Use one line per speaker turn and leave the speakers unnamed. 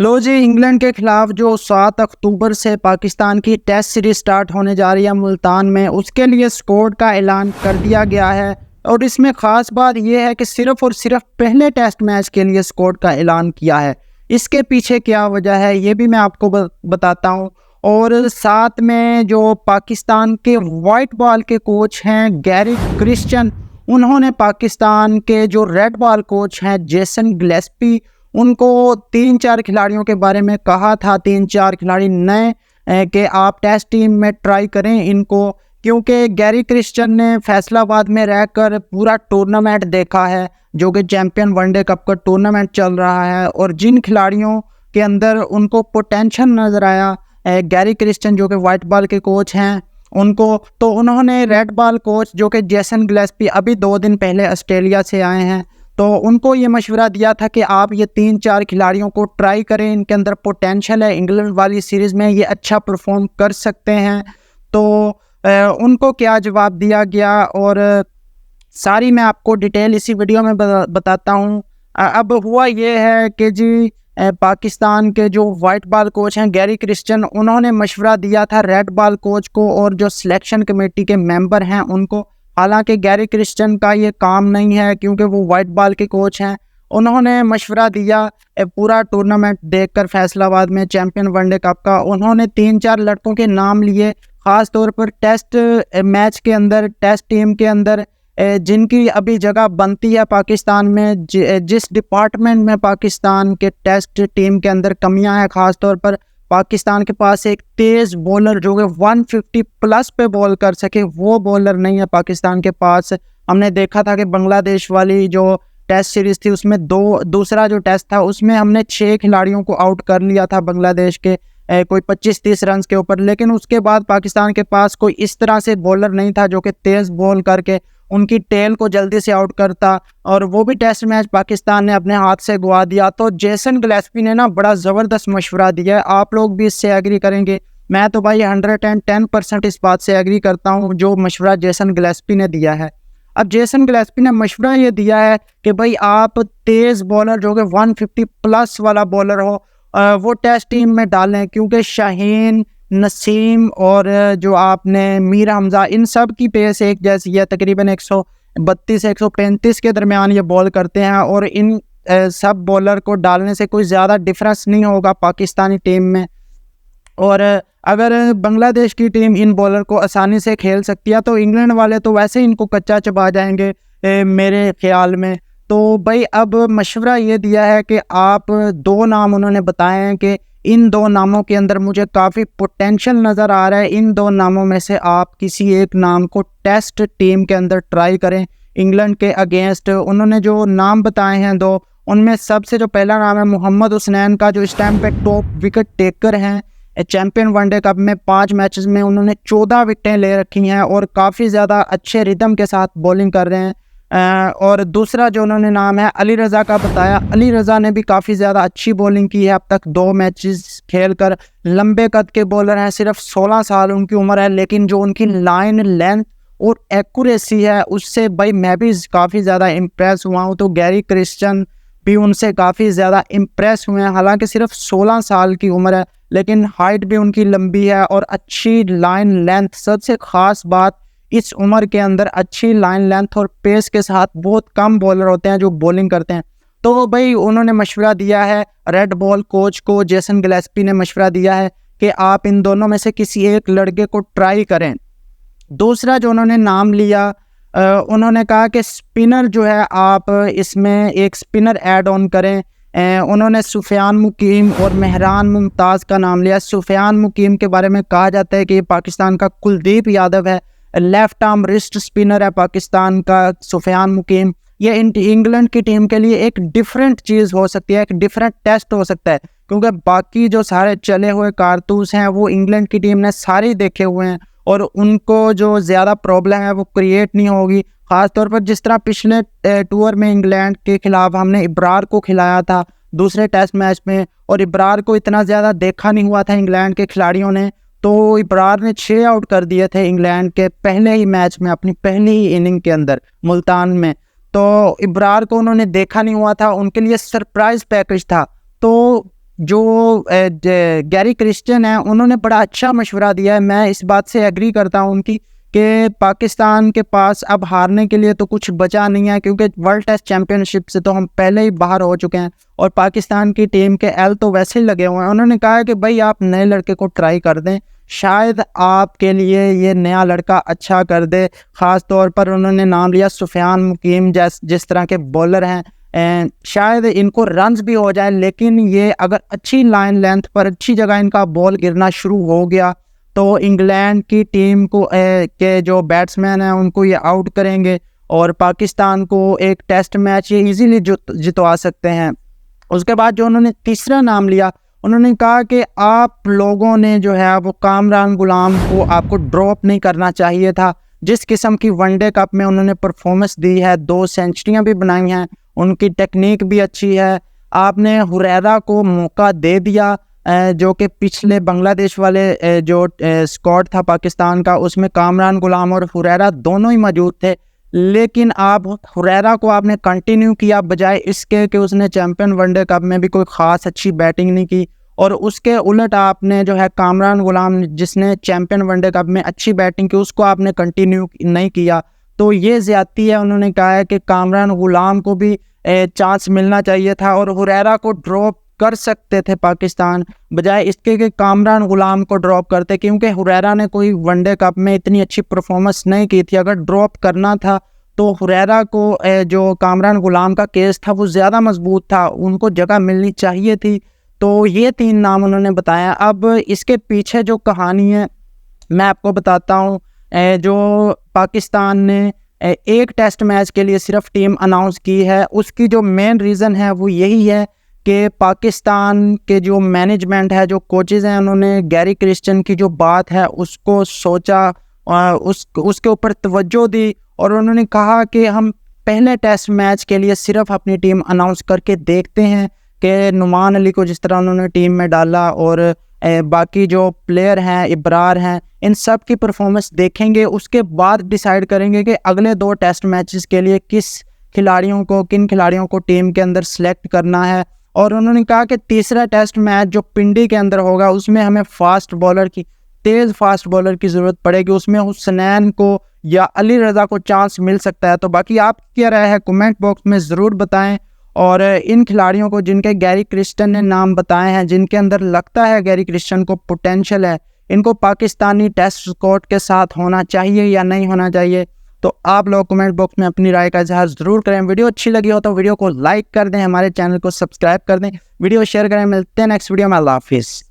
लो जी, England के खिलाफ जो 7 अक्टूबर से पाकिस्तान की टेस्ट सीरीज स्टार्ट होने जा रही है मुल्तान में, उसके लिए स्क्वाड का ऐलान कर दिया गया है। और इसमें ख़ास बात यह है कि सिर्फ़ और सिर्फ पहले टेस्ट मैच के लिए स्क्वाड का ऐलान किया है। इसके पीछे क्या वजह है ये भी मैं आपको बताता हूँ। और साथ में जो पाकिस्तान के वाइट बॉल के कोच हैं गैरी क्रिश्चियन, उन्होंने पाकिस्तान के जो रेड बॉल कोच हैं जेसन गिलेस्पी, उनको 3-4 खिलाड़ियों के बारे में कहा था, 3-4 खिलाड़ी नए कि आप टेस्ट टीम में ट्राई करें इनको, क्योंकि गैरी क्रिश्चियन ने फैसलाबाद में रहकर पूरा टूर्नामेंट देखा है, जो कि चैंपियन वनडे कप का टूर्नामेंट चल रहा है। और जिन खिलाड़ियों के अंदर उनको पोटेंशियल नज़र आया, गैरी क्रिश्चियन जो कि वाइट बॉल के कोच हैं उनको, तो उन्होंने रेड बॉल कोच जो कि जेसन गिलेस्पी अभी 2 दिन पहले ऑस्ट्रेलिया से आए हैं, तो उनको ये मशवरा दिया था कि आप ये 3-4 खिलाड़ियों को ट्राई करें, इनके अंदर पोटेंशियल है, इंग्लैंड वाली सीरीज़ में ये अच्छा परफॉर्म कर सकते हैं। तो उनको क्या जवाब दिया गया और सारी मैं आपको डिटेल इसी वीडियो में बताता हूँ। अब हुआ ये है कि जी पाकिस्तान के जो वाइट बॉल कोच हैं गैरी क्रिश्चियन, उन्होंने मशवरा दिया था रेड बॉल कोच को और जो सिलेक्शन कमेटी के मेंबर हैं उनको। हालांकि गैरी क्रिश्चियन का ये काम नहीं है क्योंकि वो वाइट बॉल के कोच हैं। उन्होंने मशवरा दिया पूरा टूर्नामेंट देखकर फैसलाबाद में चैंपियन वनडे कप का। उन्होंने 3-4 लड़कों के नाम लिए, ख़ास तौर पर टेस्ट मैच के अंदर, टेस्ट टीम के अंदर जिनकी अभी जगह बनती है पाकिस्तान में। जिस डिपार्टमेंट में पाकिस्तान के टेस्ट टीम के अंदर कमियां हैं, ख़ास तौर पर पाकिस्तान के पास एक तेज़ बॉलर जो कि 150 प्लस पे बॉल कर सके, वो बॉलर नहीं है पाकिस्तान के पास। हमने देखा था कि बांग्लादेश वाली जो टेस्ट सीरीज़ थी उसमें दूसरा जो टेस्ट था उसमें हमने 6 खिलाड़ियों को आउट कर लिया था बांग्लादेश के कोई 25-30 रन के ऊपर। लेकिन उसके बाद पाकिस्तान के पास कोई इस तरह से बॉलर नहीं था जो कि तेज़ बॉल करके उनकी टेल को जल्दी से आउट करता, और वो भी टेस्ट मैच पाकिस्तान ने अपने हाथ से गवा दिया। तो जेसन गिलेस्पी ने ना बड़ा ज़बरदस्त मशवरा दिया है, आप लोग भी इससे एग्री करेंगे। मैं तो भाई 110% इस बात से एग्री करता हूँ जो मशवरा जेसन गिलेस्पी ने दिया है। अब जेसन गिलेस्पी ने मशवरा ये दिया है कि भाई आप तेज़ बॉलर जो कि 150 प्लस वाला बॉलर हो वो टेस्ट टीम में डालें, क्योंकि शाहीन, नसीम और जो आपने मीर हमजा, इन सब की पेस एक जैसी है, तकरीबन 132 से 135 के दरमियान ये बॉल करते हैं। और इन सब बॉलर को डालने से कोई ज़्यादा डिफरेंस नहीं होगा पाकिस्तानी टीम में। और अगर बांग्लादेश की टीम इन बॉलर को आसानी से खेल सकती है तो इंग्लैंड वाले तो वैसे ही इनको कच्चा चबा जाएंगे मेरे ख्याल में। तो भाई अब मशवरा ये दिया है कि आप 2 नाम उन्होंने बताए हैं कि इन 2 नामों के अंदर मुझे काफ़ी पोटेंशियल नज़र आ रहा है, इन 2 नामों में से आप किसी एक नाम को टेस्ट टीम के अंदर ट्राई करें इंग्लैंड के अगेंस्ट। उन्होंने जो नाम बताए हैं 2, उनमें सबसे जो पहला नाम है मोहम्मद हुसनैन का, जो इस टाइम पे टॉप विकेट टेकर हैं। चैंपियन वनडे कप में 5 मैचेस में उन्होंने 14 विकेटें ले रखी हैं और काफ़ी ज़्यादा अच्छे रिदम के साथ बॉलिंग कर रहे हैं। और दूसरा जो उन्होंने नाम है अली रज़ा का बताया। अली रज़ा ने भी काफ़ी ज़्यादा अच्छी बॉलिंग की है अब तक 2 मैचेस खेलकर। लंबे कद के बॉलर हैं, सिर्फ 16 साल उनकी उम्र है, लेकिन जो उनकी लाइन लेंथ और एक्यूरेसी है उससे भाई मैं भी काफ़ी ज़्यादा इम्प्रेस हुआ हूँ। तो गैरी क्रिश्चियन भी उनसे काफ़ी ज़्यादा इम्प्रेस हुए हैं। हालांकि सिर्फ 16 साल की उम्र है, लेकिन हाइट भी उनकी लंबी है और अच्छी लाइन लेंथ। सबसे ख़ास बात, इस उम्र के अंदर अच्छी लाइन लेंथ और पेस के साथ बहुत कम बॉलर होते हैं जो बॉलिंग करते हैं। तो भाई उन्होंने मशवरा दिया है, रेड बॉल कोच को जेसन गिलेस्पी ने मशवरा दिया है कि आप इन दोनों में से किसी एक लड़के को ट्राई करें। दूसरा जो उन्होंने नाम लिया, उन्होंने कहा कि स्पिनर जो है आप इसमें एक स्पिनर ऐड ऑन करें। उन्होंने सुफियान मुकीम और मेहरान मुमताज़ का नाम लिया। सुफियान मुकीम के बारे में कहा जाता है कि ये पाकिस्तान का कुलदीप यादव है, लेफ्ट आर्म रिस्ट स्पिनर है पाकिस्तान का सुफियान मुकीम। ये इंग्लैंड की टीम के लिए एक डिफरेंट चीज़ हो सकती है, एक डिफरेंट टेस्ट हो सकता है, क्योंकि बाकी जो सारे चले हुए कारतूस हैं वो इंग्लैंड की टीम ने सारे देखे हुए हैं और उनको जो ज़्यादा प्रॉब्लम है वो क्रिएट नहीं होगी। ख़ास तौर पर जिस तरह पिछले टूर में इंग्लैंड के खिलाफ हमने इब्रार को खिलाया था दूसरे टेस्ट मैच में, और इब्रार को इतना ज़्यादा देखा नहीं हुआ था इंग्लैंड के खिलाड़ियों ने, तो इब्रार ने 6 आउट कर दिए थे इंग्लैंड के पहले ही मैच में, अपनी पहली ही इनिंग के अंदर मुल्तान में। तो इब्रार को उन्होंने देखा नहीं हुआ था, उनके लिए सरप्राइज पैकेज था। तो जो गैरी क्रिस्टियन है उन्होंने बड़ा अच्छा मशवरा दिया है। मैं इस बात से एग्री करता हूँ उनकी कि पाकिस्तान के पास अब हारने के लिए तो कुछ बचा नहीं है, क्योंकि वर्ल्ड टेस्ट चैंपियनशिप से तो हम पहले ही बाहर हो चुके हैं और पाकिस्तान की टीम के एल तो वैसे ही लगे हुए हैं। उन्होंने कहा है कि भाई आप नए लड़के को ट्राई कर दें, शायद आपके लिए ये नया लड़का अच्छा कर दे। ख़ास तौर पर उन्होंने नाम लिया सुफियान मुकीम जिस तरह के बॉलर हैं, शायद इनको रन्स भी हो जाए, लेकिन ये अगर अच्छी लाइन लेंथ पर अच्छी जगह इनका बॉल गिरना शुरू हो गया तो इंग्लैंड की टीम को के जो बैट्समैन हैं उनको ये आउट करेंगे और पाकिस्तान को एक टेस्ट मैच ये इजीली जितवा सकते हैं। उसके बाद जो उन्होंने तीसरा नाम लिया, उन्होंने कहा कि आप लोगों ने जो है वो कामरान गुलाम को आपको ड्रॉप नहीं करना चाहिए था। जिस किस्म की वनडे कप में उन्होंने परफॉर्मेंस दी है, 2 सेंचुरियां भी बनाई हैं, उनकी टेक्निक भी अच्छी है, आपने हुरैरा को मौका दे दिया, जो कि पिछले बांग्लादेश वाले जो स्क्वाड था पाकिस्तान का उसमें कामरान गुलाम और हुरैरा दोनों ही मौजूद थे, लेकिन आप हुरैरा को आपने कंटिन्यू किया बजाय इसके कि उसने चैंपियन वनडे कप में भी कोई ख़ास अच्छी बैटिंग नहीं की, और उसके उलट आपने जो है कामरान गुलाम जिसने चैंपियन वनडे कप में अच्छी बैटिंग की उसको आपने कंटिन्यू नहीं किया, तो ये ज़्यादती है। उन्होंने कहा है कि कामरान गुलाम को भी चांस मिलना चाहिए था और हुरैरा को ड्रॉप कर सकते थे पाकिस्तान, बजाय इसके कि कामरान गुलाम को ड्रॉप करते, क्योंकि हुरैरा ने कोई वनडे कप में इतनी अच्छी परफॉर्मेंस नहीं की थी। अगर ड्रॉप करना था तो हुरैरा को जो कामरान गुलाम का केस था वो ज़्यादा मजबूत था, उनको जगह मिलनी चाहिए थी। तो ये 3 नाम उन्होंने बताया। अब इसके पीछे जो कहानी है मैं आपको बताता हूँ। जो पाकिस्तान ने एक टेस्ट मैच के लिए सिर्फ टीम अनाउंस की है, उसकी जो मेन रीज़न है वो यही है कि पाकिस्तान के जो मैनेजमेंट है, जो कोचेज़ हैं, उन्होंने गैरी क्रिस्टियन की जो बात है उसको सोचा, उसके ऊपर तवज्जो दी और उन्होंने कहा कि हम पहले टेस्ट मैच के लिए सिर्फ अपनी टीम अनाउंस करके देखते हैं कि नुमान अली को जिस तरह उन्होंने टीम में डाला और बाकी जो प्लेयर हैं, इब्रार हैं, इन सब की परफॉर्मेंस देखेंगे, उसके बाद डिसाइड करेंगे कि अगले 2 टेस्ट मैचेस के लिए किन खिलाड़ियों को टीम के अंदर सेलेक्ट करना है। और उन्होंने कहा कि तीसरा टेस्ट मैच जो पिंडी के अंदर होगा उसमें हमें तेज़ फास्ट बॉलर की ज़रूरत पड़ेगी, उसमें हुसनैन को या अली रज़ा को चांस मिल सकता है। तो बाकी आप क्या राय है कमेंट बॉक्स में ज़रूर बताएं, और इन खिलाड़ियों को जिनके गैरी क्रिस्टियन ने नाम बताए हैं, जिनके अंदर लगता है गैरी क्रिस्टियन को पोटेंशियल है, इनको पाकिस्तानी टेस्ट स्क्वाड के साथ होना चाहिए या नहीं होना चाहिए, तो आप लोग कमेंट बॉक्स में अपनी राय का इजहार ज़रूर करें। वीडियो अच्छी लगी हो तो वीडियो को लाइक कर दें, हमारे चैनल को सब्सक्राइब कर दें, वीडियो शेयर करें। मिलते हैं नेक्स्ट वीडियो में। अल्लाह हाफिज़।